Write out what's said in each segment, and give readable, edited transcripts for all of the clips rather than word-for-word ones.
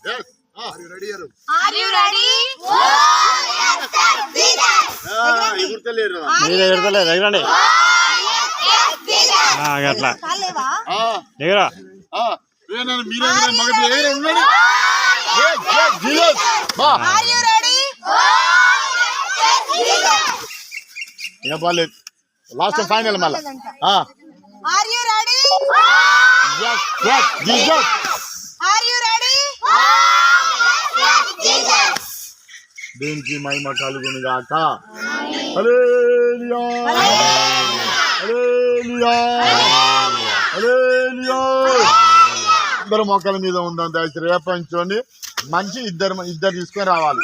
అట్లా last final మళ్ళా దేనికి మహిమ కలుగును గాక. హల్లెలూయా హల్లెలూయా హల్లెలూయా. ఇద్దరు మొక్కల మీద ఉందాం దయచేసి రేపంచోండి. మంచి ఇద్దరు తీసుకొని రావాలి.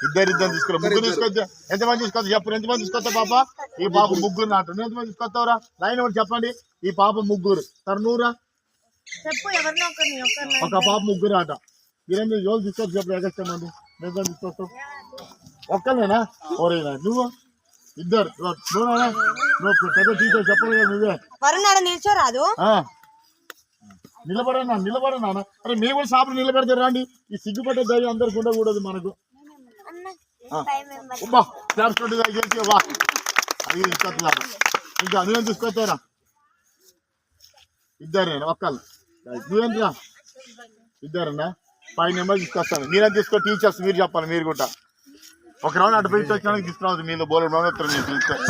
ఇద్దరు తీసుకురా. ముగ్గురు తీసుకొచ్చా. ఎంతమంది తీసుకొస్తా చెప్పు. ఎంతమంది తీసుకొస్తా పాప? ఈ పాప ముగ్గురు నాటు. ఎంతమంది తీసుకొస్తావురా? లైన్ ఒకటి చెప్పండి. ఈ పాప ముగ్గురు తర్నూరా ఒక పాప ముగ్గురు ఆట. మీరేంటి ఎవరు తీసుకొచ్చి చెప్పు. ఎగస్టమండి ఎంత తీసుకొస్తావు? ఒక్కనేనా? ఓరేనా నువ్వు ఇద్దరు నువ్వు పెద్ద టీచర్ చెప్పలేదు నువ్వే. నిల్చోరాదు నిలబడనా? అరే మేము కూడా షాపులు నిలబెడతారు రండి. ఈ సిగ్గుపట్టే ధైర్యం అందరికి ఉండకూడదు మనకు. ఇంకా నువ్వేం తీసుకొచ్చారా? ఇద్దరేనా? ఒక్కళ్ళు నువ్వేంట్రా? ఇద్దరన్నా? 5 నెంబర్ తీసుకొస్తాను. మీరేం తీసుకో. టీచర్స్ మీరు చెప్పాలి. మీరు కూడా ఒక రౌండ్ అటు పోయి వచ్చినా తీసుకురావద్దు. మీరు బోలెడు రౌండ్ వస్తారు. మీరు తీసుకొని